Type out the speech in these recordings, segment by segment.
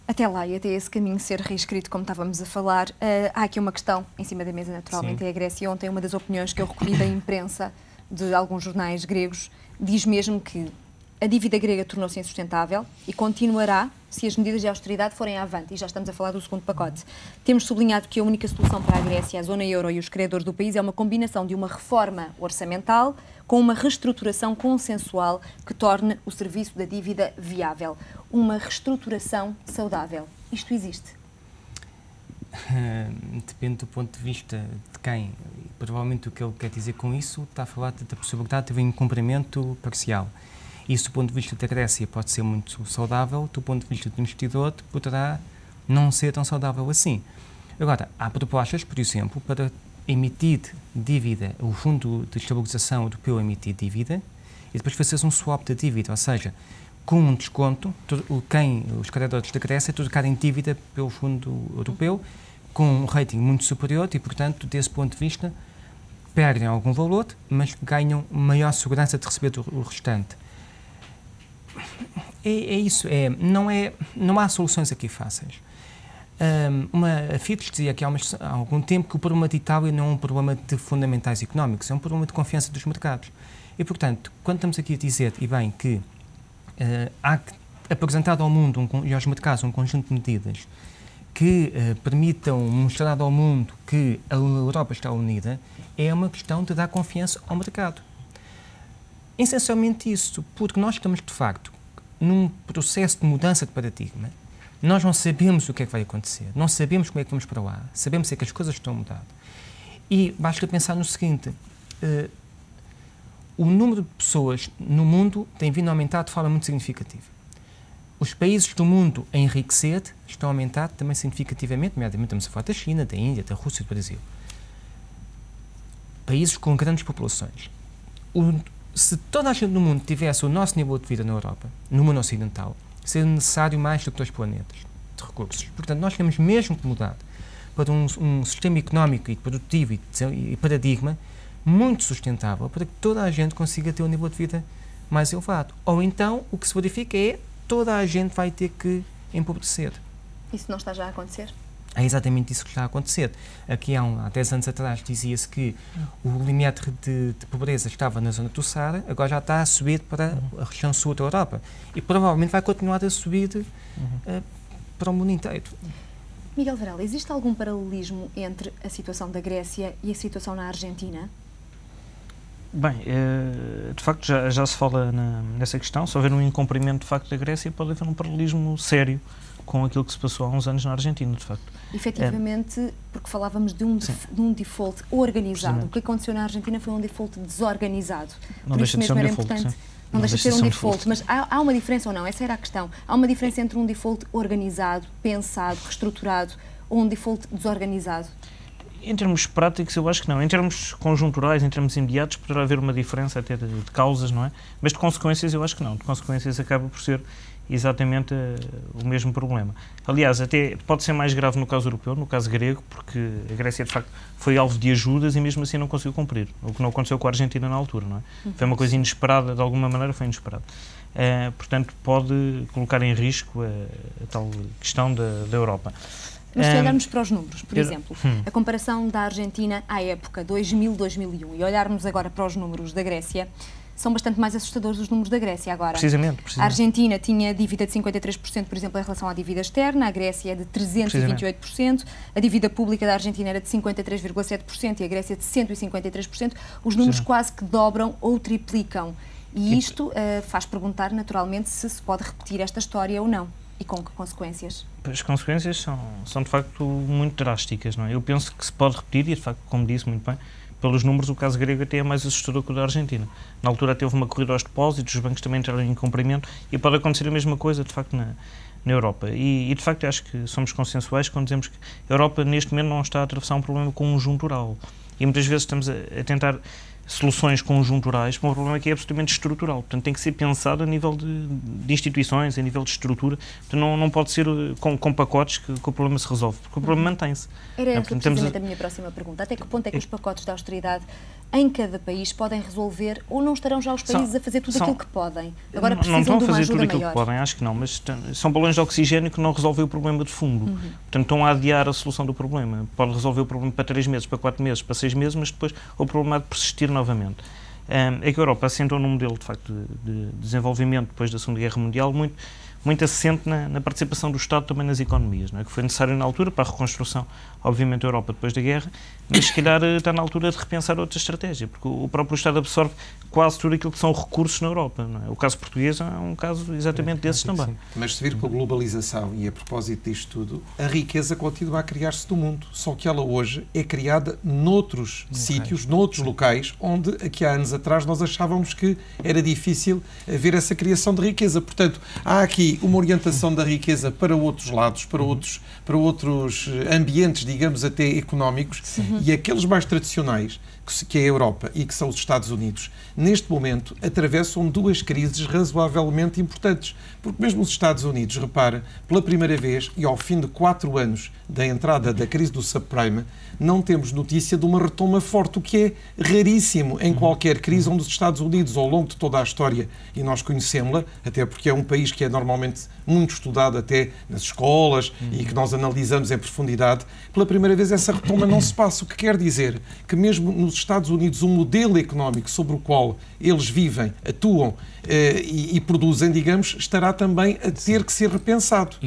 Até lá e até esse caminho ser reescrito, como estávamos a falar, há aqui uma questão em cima da mesa, naturalmente, é a Grécia. Ontem, uma das opiniões que eu recolhi da imprensa de alguns jornais gregos diz mesmo que a dívida grega tornou-se insustentável e continuará se as medidas de austeridade forem avante. E já estamos a falar do segundo pacote. Temos sublinhado que a única solução para a Grécia, a zona euro e os credores do país é uma combinação de uma reforma orçamental com uma reestruturação consensual que torne o serviço da dívida viável. Uma reestruturação saudável. Isto existe? Depende do ponto de vista de quem. Provavelmente o que ele quer dizer com isso está a falar da possibilidade de haver um cumprimento parcial. Isso, do ponto de vista da Grécia, pode ser muito saudável, do ponto de vista do investidor, poderá não ser tão saudável assim. Agora, há propostas, por exemplo, para emitir dívida, o Fundo de Estabilização Europeu emitir dívida e depois fazer um swap de dívida, ou seja, com um desconto, os credores da Grécia trocarem dívida pelo Fundo Europeu com um rating muito superior e, portanto, desse ponto de vista, perdem algum valor, mas ganham maior segurança de receber o restante. É isso, não há soluções aqui fáceis. A Fitch dizia que há algum tempo que o problema de Itália não é um problema de fundamentais económicos, é um problema de confiança dos mercados. E, portanto, quando estamos aqui a dizer, e bem, que há apresentado ao mundo e aos mercados um conjunto de medidas que permitam mostrar ao mundo que a Europa está unida, é uma questão de dar confiança ao mercado. Essencialmente isso, porque nós estamos, de facto, num processo de mudança de paradigma. Nós não sabemos o que é que vai acontecer, não sabemos como é que vamos para lá, sabemos é que as coisas estão a mudar. E basta pensar no seguinte, o número de pessoas no mundo tem vindo a aumentar de forma muito significativa. Os países do mundo a enriquecer estão a aumentar também significativamente, nomeadamente estamos a falar da China, da Índia, da Rússia e do Brasil. Países com grandes populações. Se toda a gente no mundo tivesse o nosso nível de vida na Europa, no mundo ocidental, seria necessário mais do que 2 planetas de recursos. Portanto, nós temos mesmo que mudar para um sistema económico e produtivo e paradigma muito sustentável para que toda a gente consiga ter um nível de vida mais elevado. Ou então, o que se verifica é toda a gente vai ter que empobrecer. Isso não está já a acontecer? É exatamente isso que está a acontecer. Aqui há 10 anos atrás dizia-se que o limiar de pobreza estava na zona do Saara, agora já está a subir para a região sul da Europa e provavelmente vai continuar a subir para o mundo inteiro. Miguel Varela, existe algum paralelismo entre a situação da Grécia e a situação na Argentina? Bem, de facto já se fala nessa questão. Se houver um incumprimento de facto da Grécia, pode haver um paralelismo sério com aquilo que se passou há uns anos na Argentina, de facto. Efetivamente, porque falávamos de um default organizado. O que aconteceu na Argentina foi um default desorganizado. Não deixa de ser um default, não deixa de ser um default, mas há uma diferença ou não? Essa era a questão. Há uma diferença entre um default organizado, pensado, reestruturado ou um default desorganizado? Em termos práticos, eu acho que não. Em termos conjunturais, em termos imediatos, poderá haver uma diferença até de causas, não é? Mas de consequências, eu acho que não. De consequências, acaba por ser exatamente o mesmo problema. Aliás, até pode ser mais grave no caso europeu, no caso grego, porque a Grécia, de facto, foi alvo de ajudas e mesmo assim não conseguiu cumprir. O que não aconteceu com a Argentina na altura, não é? Foi uma coisa inesperada, de alguma maneira foi inesperado. Portanto, pode colocar em risco a tal questão da Europa. Mas se olharmos para os números, por exemplo, a comparação da Argentina à época 2000-2001 e olharmos agora para os números da Grécia, são bastante mais assustadores os números da Grécia agora. Precisamente. A Argentina tinha dívida de 53%, por exemplo, em relação à dívida externa, a Grécia é de 328%, a dívida pública da Argentina era de 53,7% e a Grécia de 153%, os números quase que dobram ou triplicam. E isto faz perguntar, naturalmente, se pode repetir esta história ou não. E com que consequências? As consequências são de facto muito drásticas, não é? Eu penso que se pode repetir, e de facto, como disse muito bem, pelos números, o caso grego até é mais assustador que o da Argentina. Na altura até houve uma corrida aos depósitos, os bancos também entraram em incumprimento e pode acontecer a mesma coisa, de facto, na Europa. E de facto, acho que somos consensuais quando dizemos que a Europa, neste momento, não está a atravessar um problema conjuntural. E muitas vezes estamos a tentar soluções conjunturais para um problema que é absolutamente estrutural. Portanto, tem que ser pensado a nível de instituições, a nível de estrutura. Portanto, não pode ser com pacotes que o problema se resolve, porque o problema mantém-se. Era precisamente a minha próxima pergunta. Até que ponto é que os pacotes de austeridade em cada país podem resolver, ou não estarão já os países a fazer tudo aquilo que podem? Agora precisam de uma ajuda maior. Não estão a fazer tudo aquilo que podem, acho que não, mas são balões de oxigênio que não resolvem o problema de fundo. Portanto, estão a adiar a solução do problema. Pode resolver o problema para 3 meses, para 4 meses, para 6 meses, mas depois o problema há de persistir novamente. É que a Europa assentou num modelo, de facto, de desenvolvimento depois da Segunda Guerra Mundial muito assente na participação do Estado também nas economias, não é? Que foi necessário na altura para a reconstrução, obviamente, da Europa depois da guerra, mas se calhar está na altura de repensar outra estratégia, porque o próprio Estado absorve quase tudo aquilo que são recursos na Europa, não é? O caso português é um caso exatamente desses também. Sim. Mas se vir pela globalização e a propósito disto tudo, a riqueza continua a criar-se do mundo, só que ela hoje é criada noutros sítios, noutros locais, onde aqui há anos atrás nós achávamos que era difícil haver essa criação de riqueza. Portanto, há aqui uma orientação da riqueza para outros lados, para outros ambientes, digamos, até económicos, e aqueles mais tradicionais, que é a Europa e que são os Estados Unidos, neste momento atravessam 2 crises razoavelmente importantes. Porque mesmo os Estados Unidos, repara, pela primeira vez e ao fim de 4 anos da entrada da crise do subprime, não temos notícia de uma retoma forte, o que é raríssimo em qualquer crise onde os Estados Unidos, ao longo de toda a história, e nós conhecemos-la, até porque é um país que é normalmente muito estudado até nas escolas e que nós analisamos em profundidade, pela primeira vez essa retoma não se passa, o que quer dizer que mesmo nos Estados Unidos o modelo económico sobre o qual eles vivem, atuam e produzem, digamos, estará também a ter que ser repensado.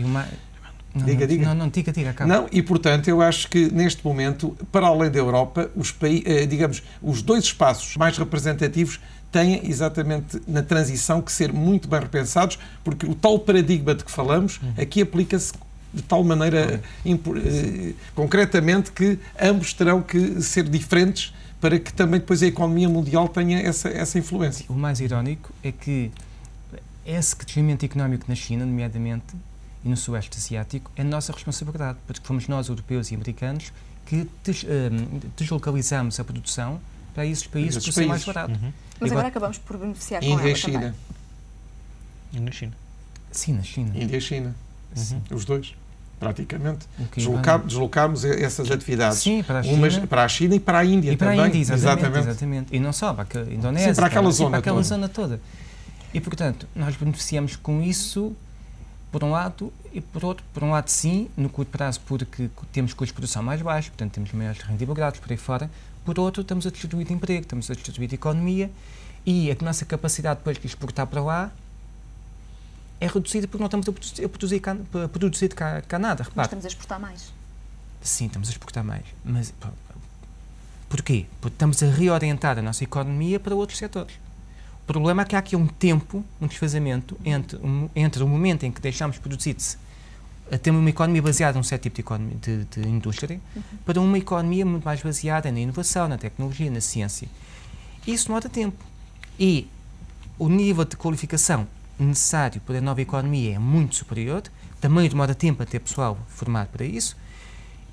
Diga. Diga, acaba. Não, e portanto eu acho que neste momento, para além da Europa, os 2 espaços mais representativos têm exatamente na transição que ser muito bem repensados, porque o tal paradigma de que falamos aqui aplica-se de tal maneira concretamente que ambos terão que ser diferentes para que também depois a economia mundial tenha essa influência. O mais irónico é que esse crescimento económico na China, nomeadamente, e no Sudeste Asiático, é nossa responsabilidade, porque fomos nós, europeus e americanos, que deslocalizamos a produção para esses países por ser mais barato. Mas agora acabamos por beneficiar com ela Índia e China. E na China? Sim, na China. Índia e China. Os 2, praticamente. Okay, Deslocámos essas atividades. Sim, para a China. Umas para a China e para a Índia também. Para a Índia, exatamente. E não só, para a Indonésia. Sim, para aquela zona toda. E, portanto, nós beneficiamos com isso, por um lado, e por um lado sim, no curto prazo, porque temos custos de produção mais baixos, portanto temos maiores rendibilidades por aí fora. Por outro, estamos a destruir emprego, estamos a destruir a economia e a nossa capacidade depois de exportar para lá é reduzida porque não estamos a produzir cá nada. Repare. Mas estamos a exportar mais. Sim, estamos a exportar mais. Mas porquê? Porque estamos a reorientar a nossa economia para outros setores. O problema é que há aqui um tempo, um desfazamento entre o momento em que deixamos de produzir-se a ter uma economia baseada num certo tipo de, economia, de indústria, para uma economia muito mais baseada na inovação, na tecnologia, na ciência. Isso demora tempo. E o nível de qualificação necessário para a nova economia é muito superior, também demora tempo a ter pessoal formado para isso,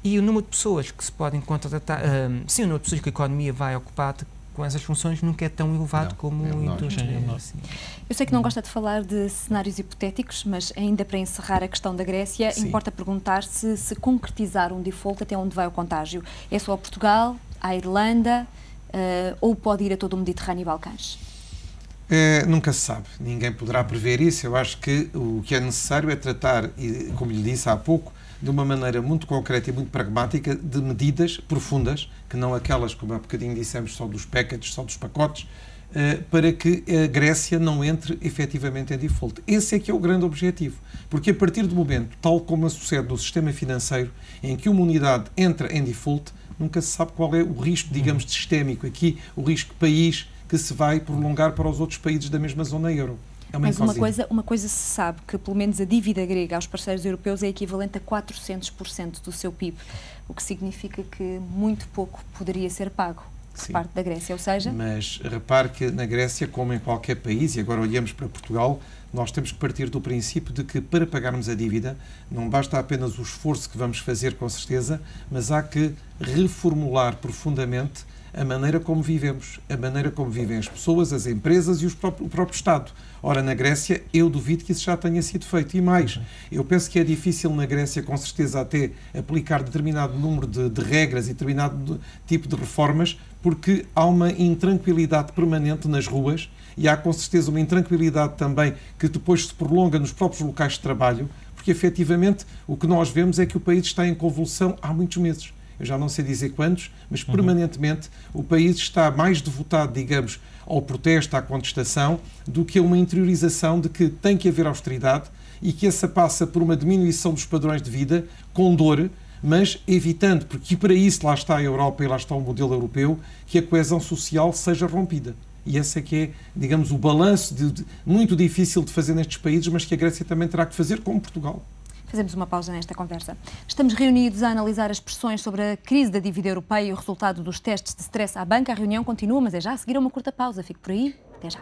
e o número de pessoas que se podem contratar, sim, o número de pessoas que a economia vai ocupar com essas funções nunca é tão elevado como a indústria. Assim. Eu sei que não gosta de falar de cenários hipotéticos, mas ainda para encerrar a questão da Grécia, sim, importa perguntar se concretizar um default, até onde vai o contágio. É só a Portugal, a Irlanda, ou pode ir a todo o Mediterrâneo e Balcãs? Nunca se sabe. Ninguém poderá prever isso. Eu acho que o que é necessário é tratar, como lhe disse há pouco, de uma maneira muito concreta e muito pragmática, de medidas profundas, que não aquelas, como há bocadinho dissemos, só dos packages, só dos pacotes, para que a Grécia não entre efetivamente em default. Esse é que é o grande objetivo. Porque a partir do momento, tal como sucede no sistema financeiro, em que uma unidade entra em default, nunca se sabe qual é o risco, digamos, sistémico aqui, o risco país que se vai prolongar para os outros países da mesma zona euro. Mas uma coisa se sabe, que pelo menos a dívida grega aos parceiros europeus é equivalente a 400% do seu PIB, o que significa que muito pouco poderia ser pago por parte da Grécia, ou seja... Mas repare que na Grécia, como em qualquer país, e agora olhamos para Portugal, nós temos que partir do princípio de que para pagarmos a dívida não basta apenas o esforço que vamos fazer com certeza, mas há que reformular profundamente a maneira como vivemos, a maneira como vivem as pessoas, as empresas e o próprio Estado. Ora, na Grécia, eu duvido que isso já tenha sido feito. E mais, eu penso que é difícil na Grécia, com certeza, até aplicar determinado número de regras e determinado tipo de reformas, porque há uma intranquilidade permanente nas ruas e há, com certeza, uma intranquilidade também que depois se prolonga nos próprios locais de trabalho, porque, efetivamente, o que nós vemos é que o país está em convulsão há muitos meses. Eu já não sei dizer quantos, mas permanentemente o país está mais devotado, digamos, ao protesto, à contestação, do que a uma interiorização de que tem que haver austeridade e que essa passa por uma diminuição dos padrões de vida, com dor, mas evitando, porque para isso lá está a Europa e lá está o modelo europeu, que a coesão social seja rompida. E esse é que é, digamos, o balanço muito difícil de fazer nestes países, mas que a Grécia também terá que fazer, como Portugal. Fazemos uma pausa nesta conversa. Estamos reunidos a analisar as pressões sobre a crise da dívida europeia e o resultado dos testes de stress à banca. A reunião continua, mas é já a seguir a uma curta pausa. Fique por aí. Até já.